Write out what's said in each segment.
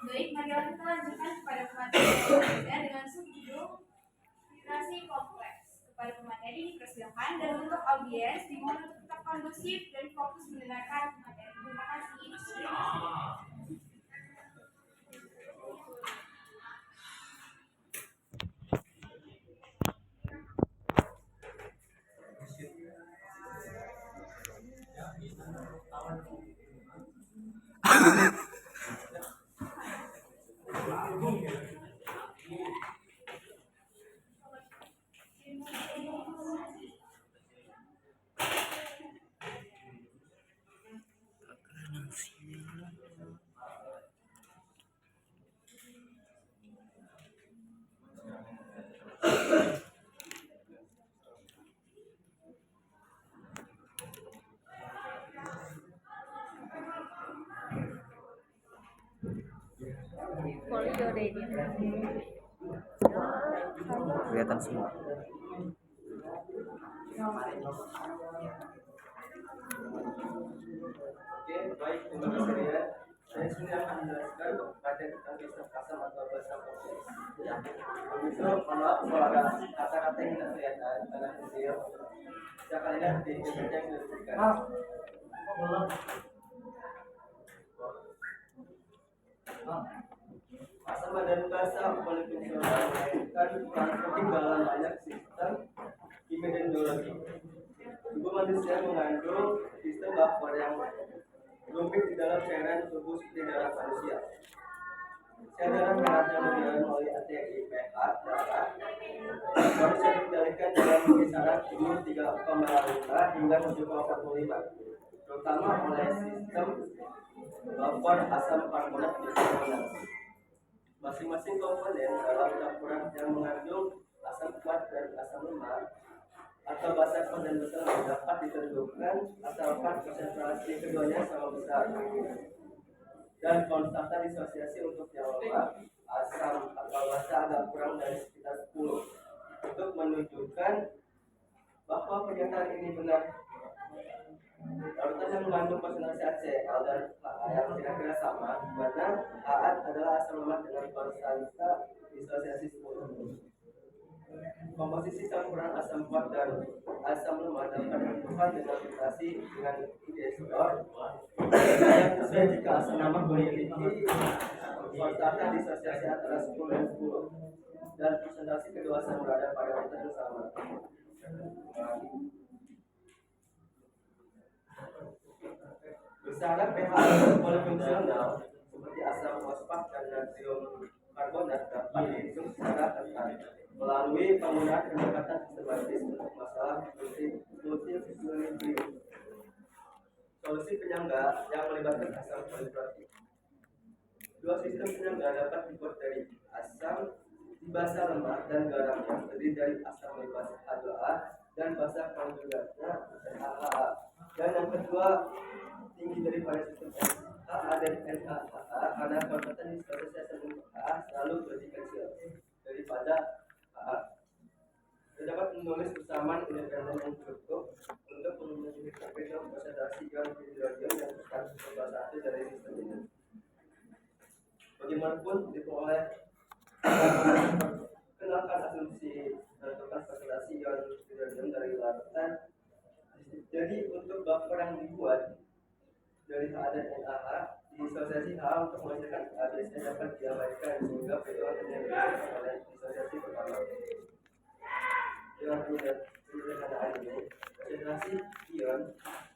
Baik, marilah kita lanjutkan kepada pemateri berikutnya dengan subjudul vibrasi kompleks. Kepada pemateri dipersilakan dan untuk audiens dimohon untuk tetap kondusif dan fokus mendengarkan materi. Terima kasih. Kelihatan semua. Oke, baik, terima kasih ya. Saya sini akan menjelaskan materi tentang sistem asam atau bahasa kompleks. Begitu, maaf kalau ada kata-kata yang tidak kelihatan karena kecil. Silakan lihat di ppt yang sudah diberikan. Asam dan basa molekul memainkan peran penting dalam banyak sistem kimia dan biologi. Tubuh manusia mengandung sistem bakteri yang rumit di dalam cairan tubuh seperti darah manusia. Cairan darah yang berjalan melalui arteri pH darah manusia dikendalikan dalam kisaran 3,5 hingga 7,45, terutama oleh sistem vapor asam karbonat bikarbonat. Masing-masing komponen dalam campuran yang mengandung asam kuat dan asam lemah atau basa kondensator dapat ditentukan asalkan konsentrasi keduanya sama besar dan konstanta disosiasi untuk yang lemah asam atau basa agak kurang dari sekitar 10 untuk menunjukkan bahwa pernyataan ini benar. Larutan yang mengandung konsentrasi HCl dan HA yang kira-kira sama, di mana HA adalah asam lemak dengan konstanta disosiasi 10. Komposisi campuran asam kuat dan asam lemah dapat ditentukan dengan filtrasi dengan indikator yang sesuai jika asam lemak memiliki konstanta disosiasi antara 10 dan 10 dan presentasi kedua asam berada pada urutan yang sama. Besaran pH polifungsional seperti asam fosfat dan natrium karbonat dapat dihitung secara ketat melalui penggunaan pendekatan sistematis untuk masalah multivariat. Solusi penyangga yang melibatkan asam polifluorik. Dua sistem penyangga dapat dibuat dari asam basa lemah dan garam yang terdiri dari asam basa H2A dan basa konjugatnya NaHA. Dan yang kedua tinggi daripada sistem HA dan NaHA karena konstanta disosiasi asam HA selalu lebih kecil daripada HA. Dapat menulis bersamaan independen yang cukup untuk menunjukkan konsentrasi ion hidrogen yang berstatus satu dari sistem ini. Bagaimanapun diperoleh kenalkan asumsi menentukan konsentrasi ion hidrogen dari larutan. Jadi untuk bakteri yang dibuat dari HA dan NaH, disosiasi HA untuk menghasilkan HA biasanya dapat diabaikan sehingga peluang terjadi oleh disosiasi pertama. Dengan penyederhanaan ini, konsentrasi ion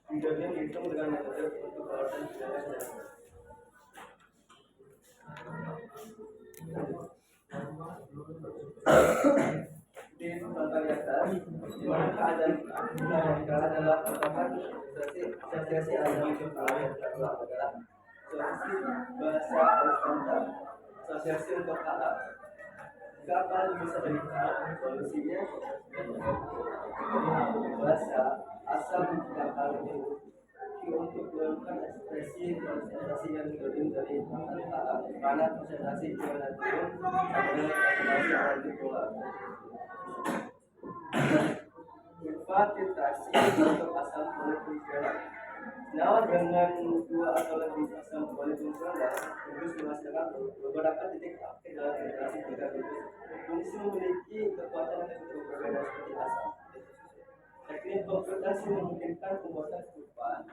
hidrogen dihitung dengan metode untuk larutan kimia sederhana. Di contoh di atas, di mana keadaan adalah merupakan asosiasi asam sulfat adalah asosiasi bahasa konstanta asosiasi untuk HA. Kapan bisa dilihat solusinya? Bahasa asam kapal untuk melakukan ekspresi konsentrasi yang hidrogen dari HA, mana konsentrasi ion natrium sama dengan konsentrasi antikola. Kurva filtrasi untuk asam polifungsional. Senyawa dengan dua atau lebih asam polifungsional terus menghasilkan beberapa titik aktif dalam interaksi tiga virus. Fungsi memiliki kekuatan yang cukup berbeda seperti asam. Teknik komputasi memungkinkan pembuatan serupa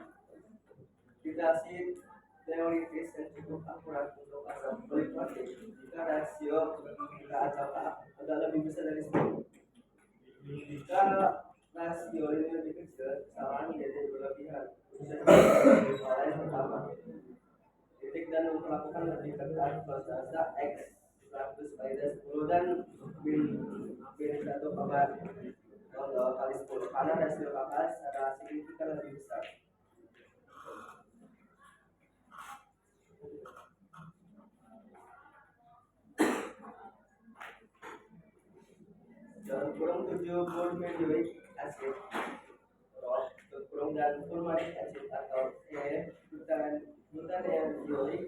hidrasi teoritis yang cukup akurat untuk asam polifungsional jika rasio K atau K adalah lebih besar dari 10. Jika rasio ini lebih kecil, kesalahan menjadi berlebihan. Lain pertama, titik dan memperlakukan lebih ketat prosesa X 100 pada 10 dan min 1 kali 10 karena rasio kakak secara signifikan lebih besar. Dalam kurung 7 formylic acid kurung dan formic acid atau butaneoic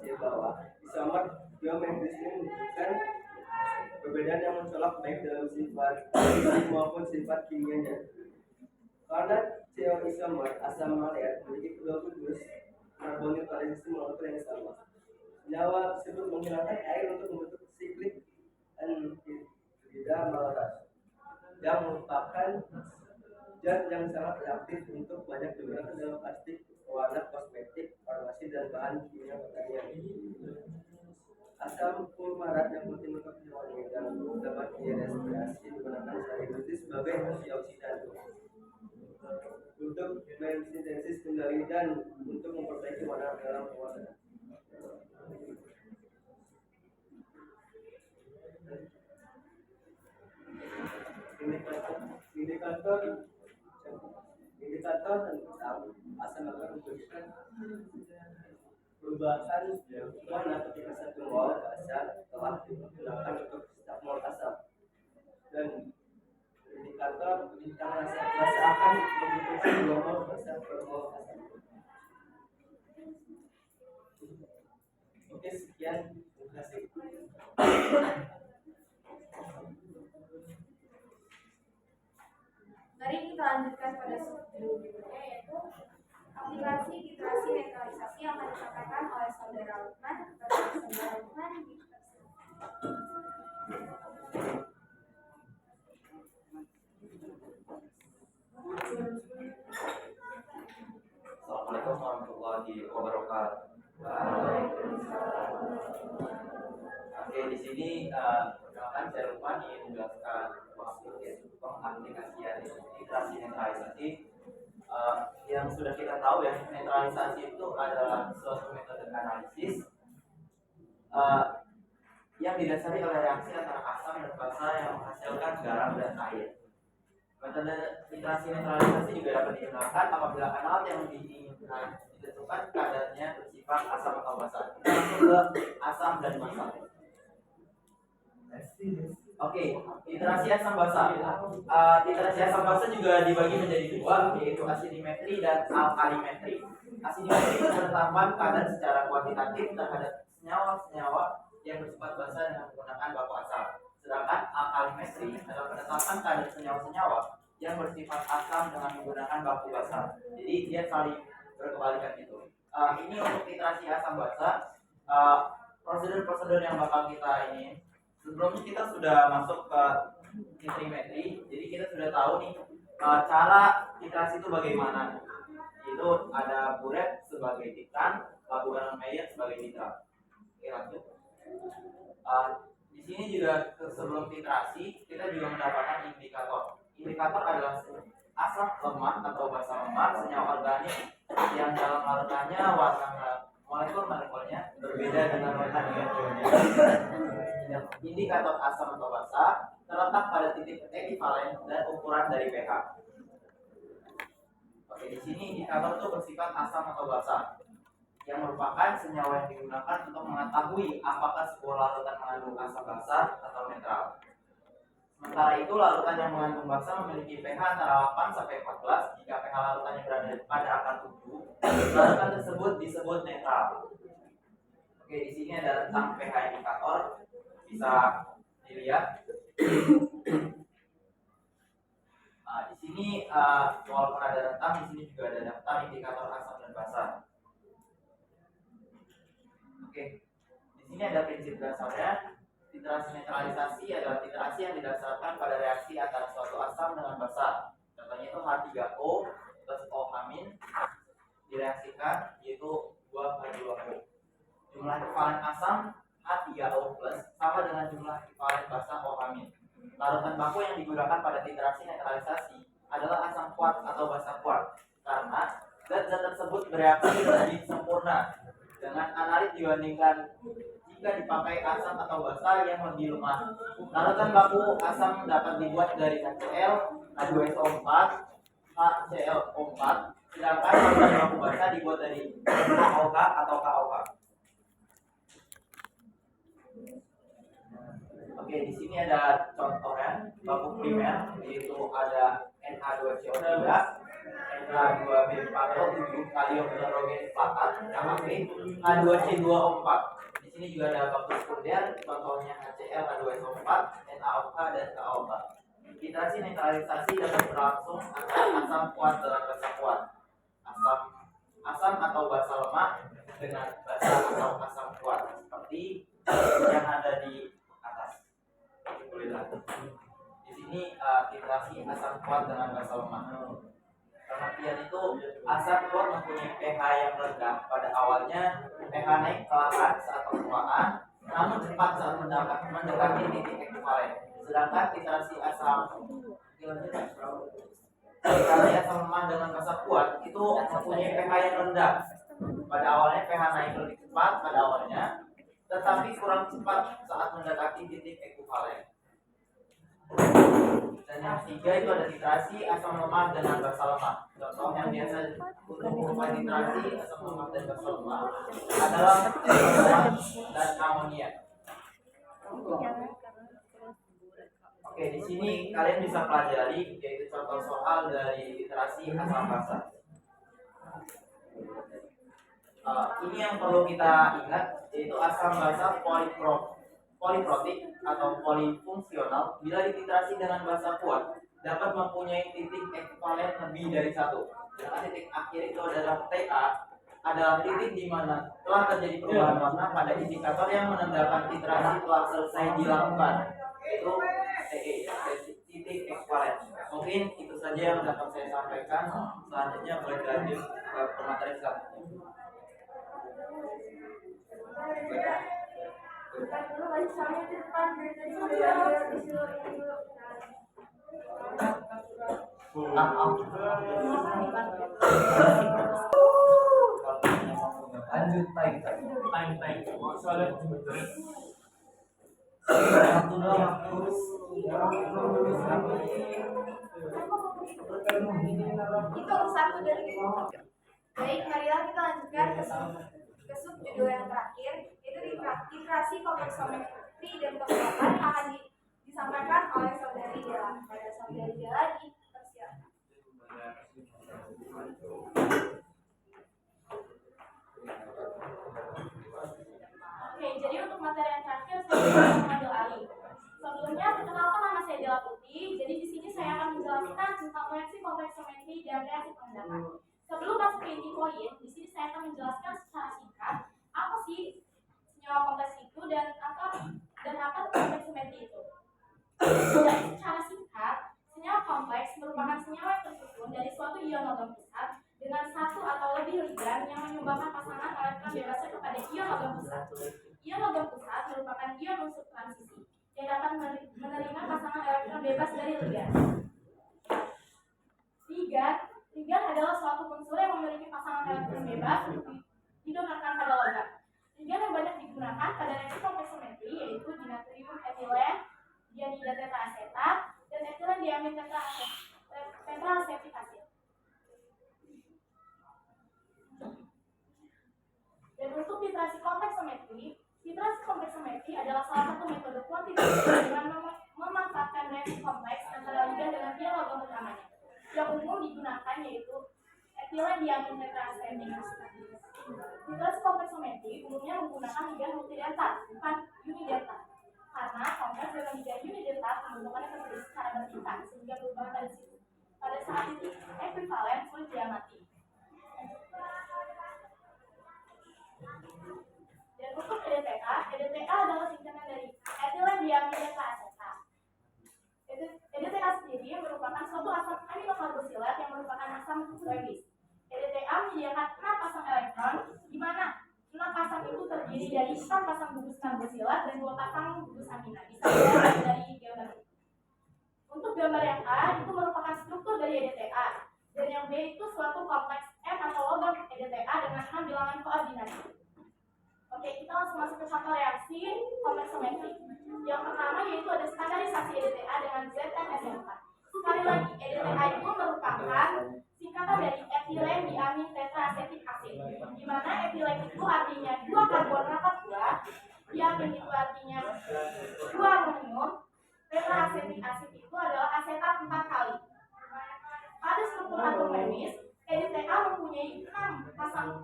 C bawah isomer geometris ini menunjukkan perbedaan yang mencolok baik dalam sifat fisik maupun sifat kimianya. Karena CO isomer asam malat memiliki kedua gugus karbonil pada sistem molekul yang sama. Senyawa tersebut menghilangkan air untuk membentuk siklik anhidrida malaras yang merupakan zat yang sangat reaktif untuk banyak digunakan dalam plastik, pewarna kosmetik, farmasi, dan bahan kimia pertanian. Asam fulmarat yang penting untuk wangi dan dapat direspirasi digunakan sehari-hari sebagai antioksidan untuk mensintesis kendali dan untuk memperbaiki warna dalam pewarna. Indikator tentang asam akan memberikan perubahan warna ketika satu mol asam telah digunakan untuk setiap mol asam, dan indikator tentang rasa akan membutuhkan 2 mol asam per mol asam. Oke, sekian, terima kasih. Mari kita lanjutkan pada subjudul berikutnya, yaitu aplikasi titrasi netralisasi yang akan disampaikan oleh saudara Lukman kepada saudara Lukman di Assalamualaikum warahmatullahi wabarakatuh. Oke, di sini perkenalkan saya Lukman ingin menjelaskan maksud pengaplikasian titrasi netralisasi. Yang sudah kita tahu ya, netralisasi itu adalah suatu metode analisis yang didasari oleh reaksi antara asam dan basa yang menghasilkan garam dan air. Metode titrasi netralisasi juga dapat digunakan apabila analat yang diinginkan ditentukan kadarnya bersifat asam atau basa. Kita langsung ke asam dan basa. Oke, titrasi asam basa. Titrasi asam basa juga dibagi menjadi dua, yaitu asidimetri dan alkalimetri. Asidimetri itu penetapan kadar secara kuantitatif terhadap senyawa-senyawa yang bersifat basa dengan menggunakan baku asam. Sedangkan alkalimetri adalah penetapan kadar senyawa-senyawa yang bersifat asam dengan menggunakan baku basa. Jadi dia saling berkebalikan itu. Ini untuk titrasi asam basa. Prosedur-prosedur yang bakal kita ini. Sebelumnya kita sudah masuk ke titrimetri, jadi kita sudah tahu nih cara titrasi itu bagaimana. Itu ada buret sebagai titran, Burenmeier sebagai titran. Oke, lanjut. Di sini juga sebelum titrasi kita juga mendapatkan indikator. Indikator adalah asam lemak atau basa lemak senyawa organik yang dalam larutannya warna molekul-molekulnya berbeda dengan warna ionnya. Indikator asam atau basa terletak pada titik ekivalen dan ukuran dari pH. Oke, di sini indikator itu bersifat asam atau basa, yang merupakan senyawa yang digunakan untuk mengetahui apakah sebuah larutan mengandung asam basa atau netral. Sementara itu, larutan yang mengandung basa memiliki pH antara 8 sampai 14. Jika pH larutannya berada pada angka 7, larutan tersebut disebut netral. Oke, di sini ada rentang pH indikator, bisa dilihat. Di sini walaupun ada rentang, di sini juga ada daftar indikator asam basa. Oke, di sini ada prinsip dasarnya. Literasi netralisasi adalah literasi yang didasarkan pada reaksi antara suatu asam dengan basa. Contohnya itu H3O plus O- direaksikan yaitu 2H2O. Jumlah ekivalen asam H3O plus sama dengan jumlah ekivalen basa O-. Larutan baku yang digunakan pada literasi netralisasi adalah asam kuat atau basa kuat karena zat-zat tersebut bereaksi lebih sempurna dengan analit dibandingkan jika dipakai asam atau basa yang lebih lemah. Larutan baku asam dapat dibuat dari HCl, H2SO4, HClO4, sedangkan larutan baku basa dibuat dari KOK atau KOK. Oke, di sini ada contohnya baku primer, yaitu ada Na2CO3, Na2B4O7, kalium hidrogen flatat, KHP, H2C2O4. Di sini juga ada baku sekunder, contohnya HCl, H2SO4, NaOH dan KOH. Literasi netralisasi dapat berlangsung antara asam kuat dengan basa kuat, asam atau basa lemah dengan basa atau asam kuat, seperti yang ada di atas. Boleh lihat. Di sini literasi asam kuat dengan basa lemah. Pengertian itu asam kuat mempunyai pH yang rendah pada awalnya, pH naik perlahan saat permukaan, namun cepat saat mendekati titik ekivalen. Sedangkan literasi asam lemah dengan basa kuat itu mempunyai pH yang rendah. Pada awalnya pH naik lebih cepat pada awalnya, tetapi kurang cepat saat mendekati titik ekivalen. Dan yang ketiga itu ada literasi asam lemah dengan basa lemah. Contoh yang biasa untuk mengubah literasi asam lemah dan basa lemah adalah ethanol dan amonia. Oke, di sini kalian bisa pelajari yaitu contoh soal dari literasi asam basa. Ini yang perlu kita ingat yaitu asam basa poliprotik atau polifungsional bila diliterasi dengan basa kuat dapat mempunyai titik ekivalen lebih dari satu. Nah, titik akhir itu adalah TA adalah titik di mana telah terjadi perubahan warna pada indikator yang menandakan literasi telah selesai dilakukan, yaitu TE, titik ekivalen. Mungkin itu saja yang dapat saya sampaikan. Selanjutnya boleh dilanjut ke pemateri selanjutnya. Lanjut time. Soalnya Itu satu dari itu. Baik, marilah kita lanjutkan ke subjudul yang terakhir, itu literasi kompleksometri dan kekuatan akan disampaikan oleh saudari Dela. Pada saudari Dela dipersilakan. Oke, jadi untuk materi yang terakhir saya mengambil alih. Sebelumnya perkenalkan, nama saya Dela Putih. Jadi di sini saya akan menjelaskan tentang reaksi kompleksometri dan reaksi perendahan. Sebelum masuk ke inti poin, di sini saya akan menjelaskan secara singkat apa sih senyawa kompleks itu dan apa kompleksometri itu. Jadi secara singkat, senyawa kompleks merupakan senyawa yang tersusun dari suatu ion logam pusat dengan satu atau lebih ligan yang menyumbangkan pasangan elektron bebasnya kepada ion logam pusat. Ion logam pusat merupakan ion unsur transisi yang dapat menerima pasangan elektron bebas dari ligan. Ligan adalah suatu unsur yang memiliki pasangan elektron bebas untuk didonorkan pada logam. Ligan yang banyak digunakan pada reaksi kompleksometri yaitu dinatrium etilen, dianida tetraasetat, dan etilen diamin tetraasetik asid. Dan untuk literasi kompleksometri adalah salah satu metode kuantitatif dengan memanfaatkan reaksi kompleks antara ligan dengan ion logam utamanya. Yang umum digunakan yaitu etilen diamin tetraasetik asid. Literasi kompleksometri umumnya menggunakan ligan multidentat, bukan unidentat. Karena kompleks dengan ligan unidentat pembentukannya terjadi secara bertingkat sehingga perubahan pada saat titik ekivalen sulit diamati. pasang gugus karboksilat dan 2 pasang gugus amina. Bisa dilihat dari gambar. Untuk gambar yang A itu merupakan struktur dari EDTA, dan yang B itu suatu kompleks M atau logam EDTA dengan 6 bilangan koordinat. Oke, kita langsung masuk ke contoh reaksi kompleksometri. Yang pertama yaitu ada standarisasi EDTA dengan ZNSO4. Sekali lagi, EDTA itu merupakan singkatan dari etilen diamin tetraasetik asid, di mana etilen itu artinya 2 karbon rapat 2, diamin itu artinya 2 amonium, tetraasetik asid itu adalah asetat 4 kali. Pada struktur atom kemis, EDTA mempunyai 6 pasang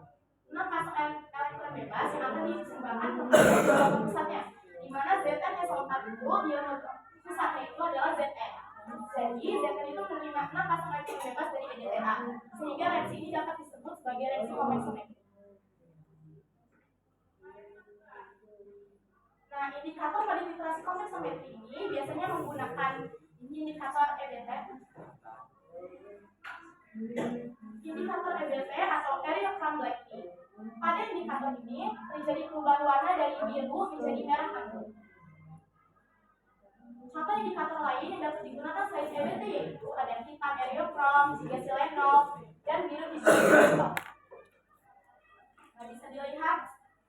elektron bebas yang akan disumbangkan ke pusatnya, di mana ZnSO4 itu dia pusatnya itu adalah Zn. Jadi Zn itu menerima 6 pasang elektron bebas dari EDTA, sehingga reaksi ini dapat disebut sebagai reaksi kompleksometri. Nah, indikator pada titrasi kompleksometri ini biasanya menggunakan indikator EBT. Indikator EBT atau area from black tea. Pada indikator ini terjadi perubahan warna dari biru menjadi merah anggur. Contoh indikator lain yang dapat digunakan selain EBT yaitu ada hitam erioprom, juga silenol, dan biru hijau. Nah, bisa dilihat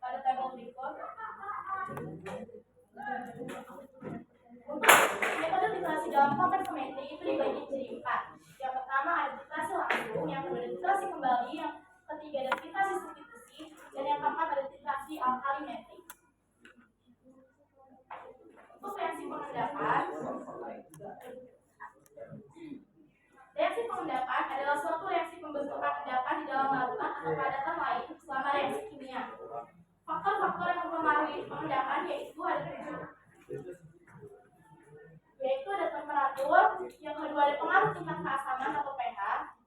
pada tabel berikut. Untuk metode titrasi dalam kompleksometri itu dibagi menjadi 4. Yang pertama ada titrasi langsung, yang kedua ada titrasi kembali, yang ketiga ada titrasi substitusi, dan yang keempat ada titrasi alkalimetri. Untuk reaksi pengendapan, reaksi pengendapan adalah suatu reaksi pembentukan endapan di dalam larutan atau padatan lain selama reaksi kimia. Faktor-faktor yang mempengaruhi pengendapan yaitu ada temperatur, yang kedua ada pengaruh tingkat keasaman atau pH,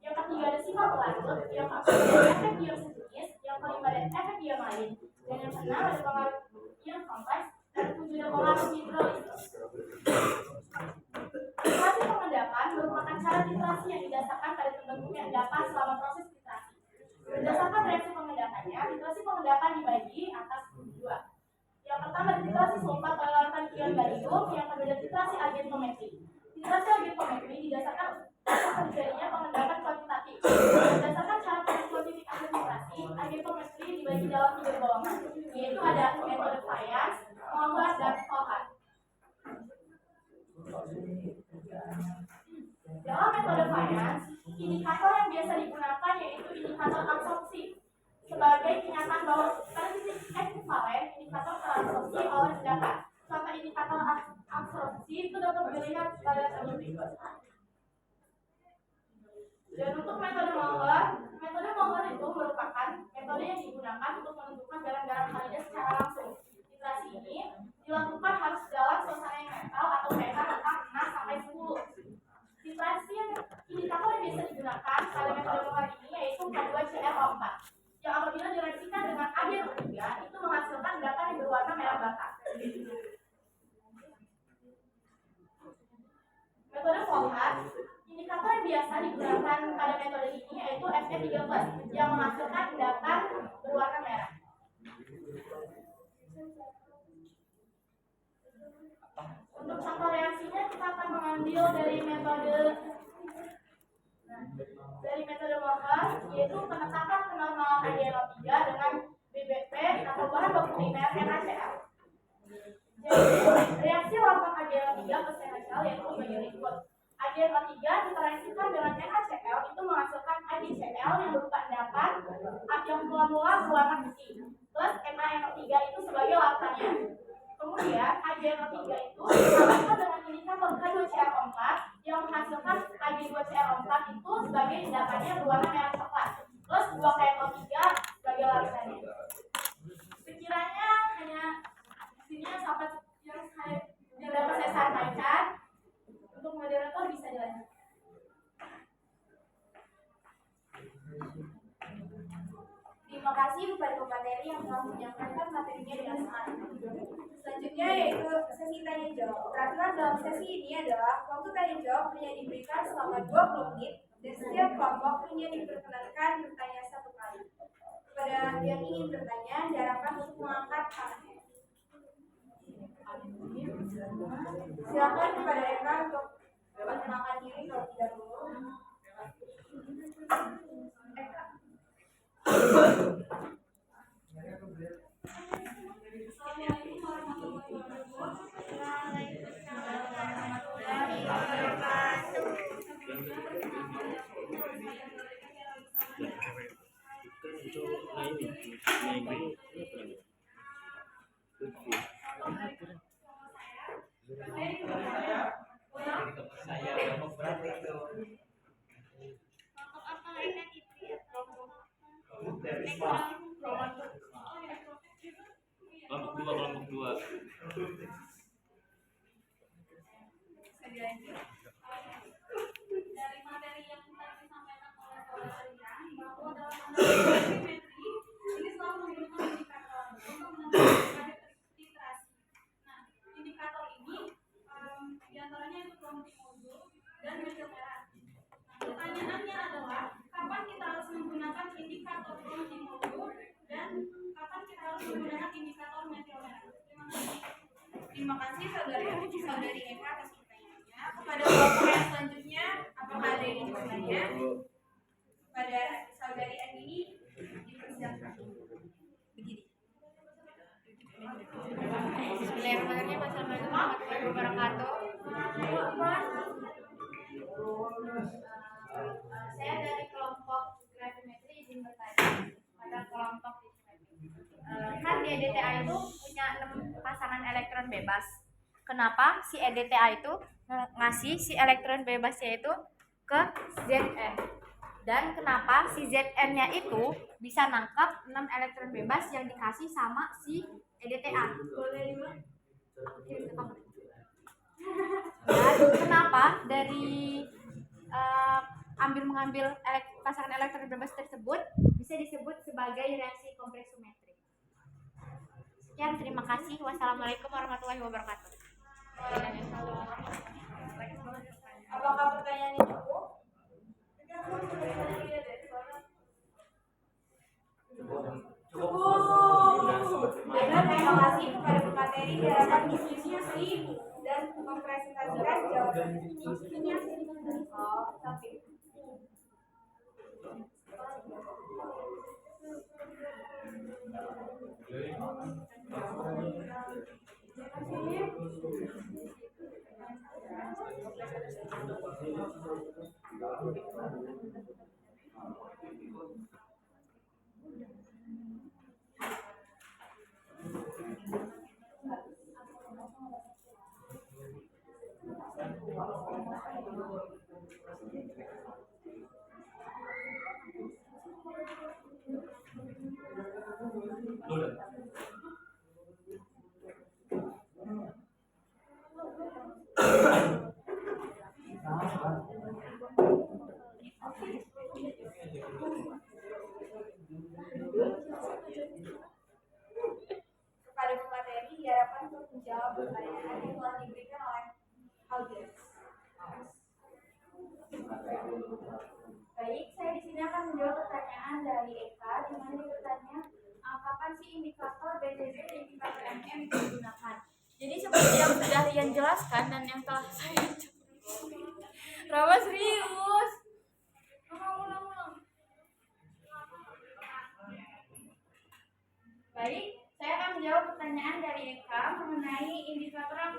yang ketiga ada sifat larut, yang keempat ada efek ion sejenis, yang kelima ada efek ion lain, dan yang keenam ada pengaruh ion kompleks, dan ketujuh ada pengaruh hidrolisis. Titrasi pengendapan merupakan cara titrasi yang didasarkan pada terbentuknya endapan selama proses titrasi. Berdasarkan reaksi pengendapannya, titrasi pengendapan dibagi atas 2. Yang pertama ada titrasi sulfat pada larutan ion barium, yang kedua ada titrasi agentometri. Titrasi agentometri didasarkan atas terjadinya pengendapan kuantitatif. Berdasarkan cara kuantifikasi titrasi, agentometri dibagi dalam 3 golongan, yaitu ada metode Fayence, Mohler, dan Volhard. Dalam metode Fayence, indikator yang biasa digunakan yaitu indikator absorpsi. Sebagai kenyataan bahwa pada titik ekivalen, indikator terabsorpsi oleh endapan. Contoh indikator absorpsi itu dapat dilihat pada tabel berikut. Dan untuk metode Mohler itu merupakan metode yang digunakan untuk menentukan garam-garam halida secara langsung. Titrasi ini dilakukan harus dalam suasana yang netral atau pH rentang 6 sampai 10. Titrasi indikator yang biasa digunakan pada metode Mohler ini yaitu K2CrO4. Yang apabila direaksikan dengan AgO3 itu menghasilkan endapan yang berwarna merah bata. Metode Volhard, indikator yang biasa digunakan pada metode ini yaitu Fe3+ yang menghasilkan endapan berwarna merah. Untuk contoh reaksinya kita akan mengambil dari metode Mohler, yaitu penetapan kenormalan AgNO3 dengan BBP atau bahan baku primer NaCl. Jadi, reaksi lambang AgNO3 plus NaCl yaitu sebagai berikut. AgNO3 ditereaksikan dengan NaCl itu menghasilkan AgCl yang berupa endapan yang mula-mula berwarna putih, plus NaNO3 itu sebagai larutannya. Kemudian AgNO3 itu ditambahkan dengan indikator K2CrO4 yang menghasilkan Ag2CrO4 itu sebagai endapannya berwarna merah coklat, plus 2KNO3 sebagai larutannya. Sekiranya hanya sini sampai yang dapat saya sampaikan. Untuk moderator bisa dilanjut. Terima kasih kepada pemateri yang telah menyampaikan materinya dengan sangat. Selanjutnya yaitu sesi tanya jawab. Peraturan dalam sesi ini adalah waktu tanya jawab hanya diberikan selama 20 menit dan setiap kelompok hanya diperkenankan bertanya 1 kali. Kepada yang ingin bertanya, diharapkan untuk mengangkat tangannya. Silakan kepada Eka untuk memperkenalkan diri terlebih dahulu. Eka. Assalamualaikum warahmatullahi wabarakatuh. Kelompok dua. Dari materi yang tadi disampaikan oleh kalian bahwa dalam analisis ini selalu menggunakan indikator untuk menentukan literasi. Nah, indikator ini diantaranya itu kelompok modul dan media merah. Nah, pertanyaannya adalah kapan kita harus menggunakan indikator kelompok modul dan kapan kita harus menggunakan indikator media merah. Terima kasih saudari Eka atas pertanyaannya. Kepada kelompok yang selanjutnya, apakah ada yang ingin bertanya? Pada saudari Andini dipersilakan. Begini. Bismillahirrahmanirrahim. Assalamualaikum warahmatullahi wabarakatuh. Saya dari kelompok gravimetri izin bertanya pada kelompok kan di EDTA itu punya 6 pasangan elektron bebas. Kenapa si EDTA itu ngasih si elektron bebasnya itu ke Zn? Dan kenapa si Zn-nya itu bisa nangkap 6 elektron bebas yang dikasih sama si EDTA? Dan kenapa dari mengambil pasangan elektron bebas tersebut bisa disebut sebagai reaksi kompleksometri? Sekian, terima kasih. Wassalamualaikum warahmatullahi wabarakatuh. Apakah pertanyaannya cukup? Baiklah, terima kasih kepada pemateri diharapkan diskusi dan mempresentasikan jawaban ini. Oh, tapi kepada pemateri diharapkan untuk menjawab pertanyaan yang telah diberikan oleh audiens. Baik, saya di sini akan menjawab pertanyaan dari Eka, di mana dia bertanya kapan sih indikator BTB dan indikator MM itu digunakan. Jadi seperti yang sudah Rian jelaskan dan yang telah saya Rama serius. Ulang. Baik, saya akan menjawab pertanyaan dari Eka mengenai indikator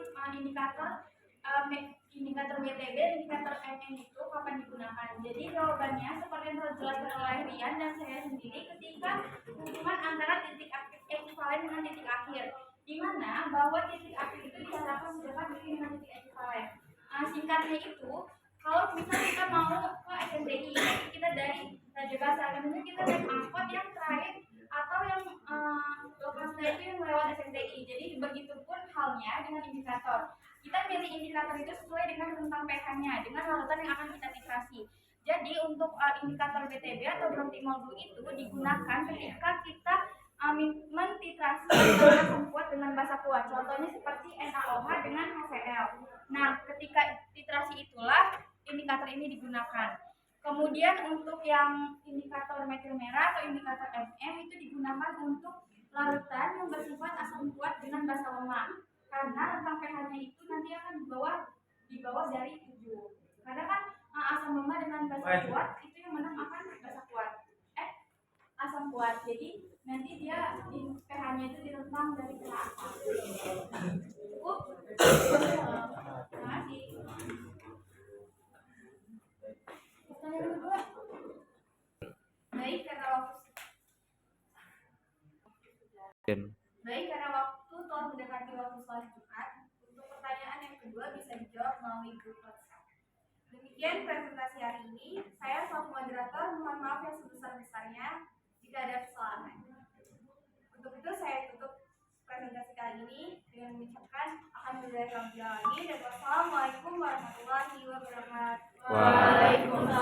BTB dan indikator MM itu kapan digunakan. Jadi jawabannya seperti yang telah dijelaskan oleh Rian dan saya sendiri ketika hubungan antara titik aktif ekivalen dengan titik akhir, di mana bahwa titik akhir itu diharapkan sedapat mungkin dengan titik ekivalen. Singkatnya itu, kalau misalnya kita mau ke SMDI, kita dari Raja Basa, kemudian kita naik angkot yang terakhir atau yang lokasinya itu yang melewat SMDI. Jadi begitupun halnya dengan indikator. Kita pilih indikator itu sesuai dengan rentang pH-nya, dengan larutan yang akan kita titrasi. Jadi untuk indikator BTB atau Bronte modul itu digunakan ketika kita mentitrasi asam kuat dengan basa kuat. Contohnya seperti NaOH dengan HCl. Nah, ketika titrasi itulah indikator ini digunakan. Kemudian untuk yang indikator metil merah atau indikator MM itu digunakan untuk larutan yang bersifat asam kuat dengan basa lemah. Karena tentang pH-nya itu nanti akan di bawah dari 7. Karena kan asam bama dengan basa kuat itu yang menang akan basa kuat. Asam kuat. Jadi nanti dia di pH-nya itu di rentang dari pH apa. Cukup. Terima kasih. Pertanyaan kedua. Baik, karena waktu telah mendekati waktu sholat Jumat, untuk pertanyaan yang kedua bisa dijawab melalui grup WhatsApp. Demikian presentasi hari ini. Saya selaku moderator mohon maaf yang sebesar-besarnya jika ada kesalahan. Untuk itu saya tutup presentasi kali ini dengan mengucapkan alhamdulillahirabbil alamin dan wassalamualaikum warahmatullahi wabarakatuh. Waalaikumsalam.